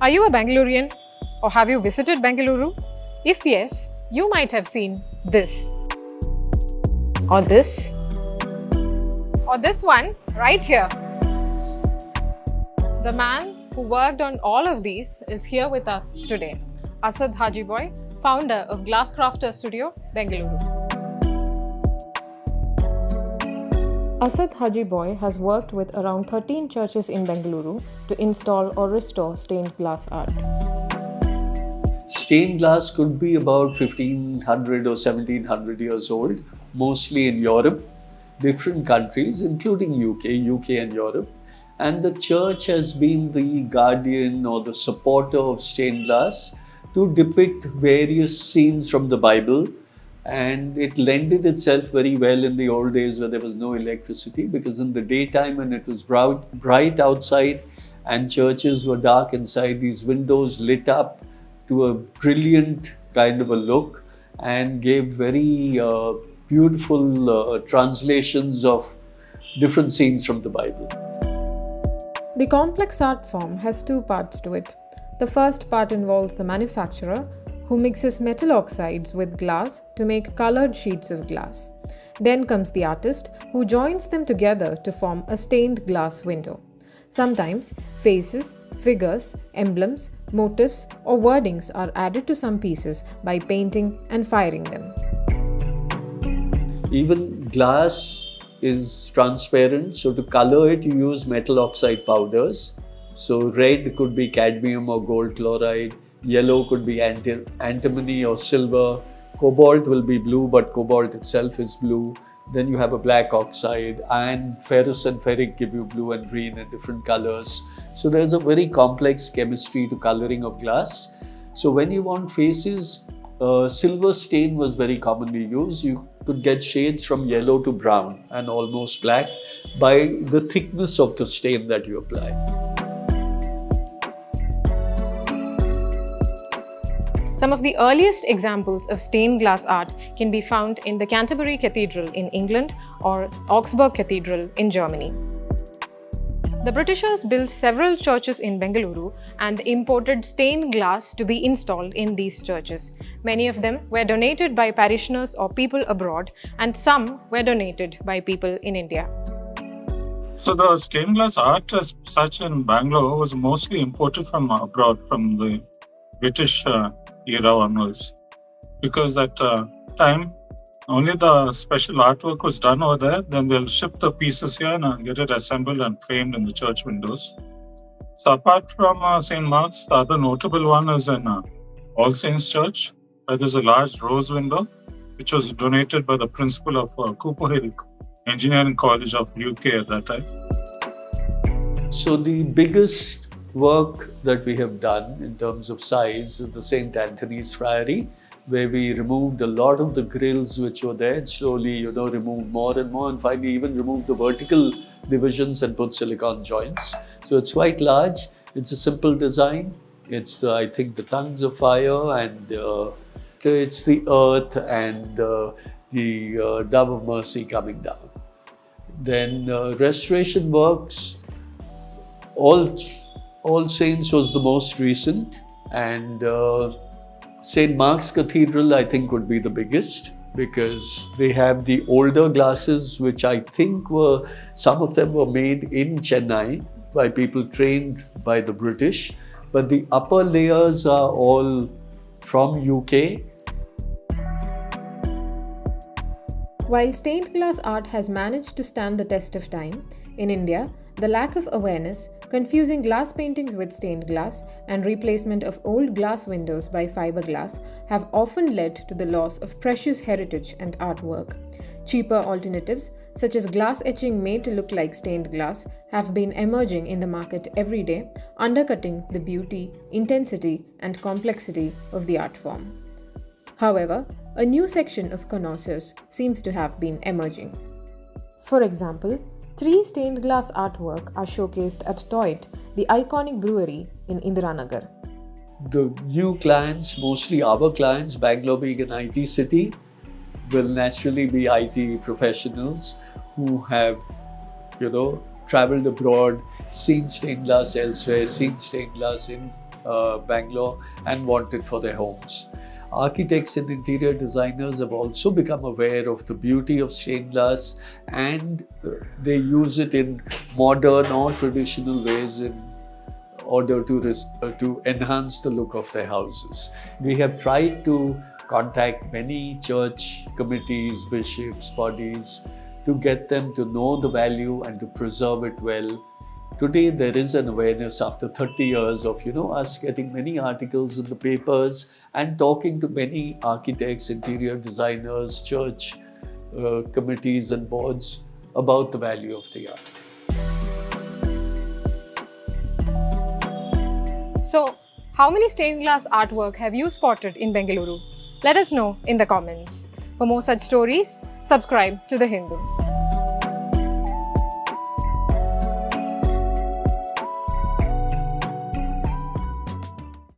Are you a Bangalorean or have you visited Bengaluru? If yes, you might have seen this or this or this one right here. The man who worked on all of these is here with us today, Asad Hajeebhoy, founder of Glasscrafters Studio, Bengaluru. Asad Hajeebhoy has worked with around 13 churches in Bengaluru to install or restore stained glass art. Stained glass could be about 1500 or 1700 years old, mostly in Europe, different countries, including UK and Europe. And the church has been the guardian or the supporter of stained glass to depict various scenes from the Bible. And it lended itself very well in the old days where there was no electricity, because in the daytime when it was bright outside and churches were dark inside, these windows lit up to a brilliant kind of a look and gave very beautiful translations of different scenes from the Bible. The complex art form has two parts to it. The first part involves the manufacturer, who mixes metal oxides with glass to make colored sheets of glass. Then comes the artist, who joins them together to form a stained glass window. Sometimes faces, figures, emblems, motifs, or wordings are added to some pieces by painting and firing them. Even glass is transparent, so to color it you use metal oxide powders. So red could be cadmium or gold chloride, yellow could be antimony or silver, cobalt will be blue but cobalt itself is blue. Then you have a black oxide, iron, ferrous and ferric give you blue and green and different colors. So there's a very complex chemistry to coloring of glass. So when you want faces, silver stain was very commonly used. You could get shades from yellow to brown and almost black by the thickness of the stain that you apply. Some of the earliest examples of stained glass art can be found in the Canterbury Cathedral in England or Augsburg Cathedral in Germany. The Britishers built several churches in Bengaluru and imported stained glass to be installed in these churches. Many of them were donated by parishioners or people abroad, and some were donated by people in India. So the stained glass art as such in Bangalore was mostly imported from abroad, from the British era onwards, because at time only the special artwork was done over there. Then they'll ship the pieces here and get it assembled and framed in the church windows. So apart from St. Mark's, the other notable one is in All Saints Church, where there's a large rose window which was donated by the principal of Cooper Hill Engineering College of UK at that time. So the biggest work that we have done in terms of size is the St. Anthony's Friary, where we removed a lot of the grills which were there, and slowly, removed more and more, and finally even removed the vertical divisions and put silicon joints. So it's quite large. It's a simple design. It's I think the tongues of fire, and it's the earth and the dove of mercy coming down. Then restoration works, All Saints was the most recent, and St. Mark's Cathedral I think would be the biggest, because they have the older glasses which I think some of them were made in Chennai by people trained by the British, but the upper layers are all from UK. While stained glass art has managed to stand the test of time, in India, the lack of awareness, confusing glass paintings with stained glass, and replacement of old glass windows by fiberglass have often led to the loss of precious heritage and artwork. Cheaper alternatives, such as glass etching made to look like stained glass, have been emerging in the market every day, undercutting the beauty, intensity, and complexity of the art form. However, a new section of connoisseurs seems to have been emerging. For example, 3 stained glass artwork are showcased at Toit, the iconic brewery in Indiranagar. The new clients, mostly our clients, Bangalore being an IT city, will naturally be IT professionals who have, traveled abroad, seen stained glass elsewhere, seen stained glass in Bangalore and want it for their homes. Architects and interior designers have also become aware of the beauty of stained glass, and they use it in modern or traditional ways in order to enhance the look of their houses. We have tried to contact many church committees, bishops, bodies to get them to know the value and to preserve it well. Today there is an awareness after 30 years of us getting many articles in the papers and talking to many architects, interior designers, church committees and boards about the value of the art. So, how many stained glass artwork have you spotted in Bengaluru? Let us know in the comments. For more such stories, subscribe to The Hindu.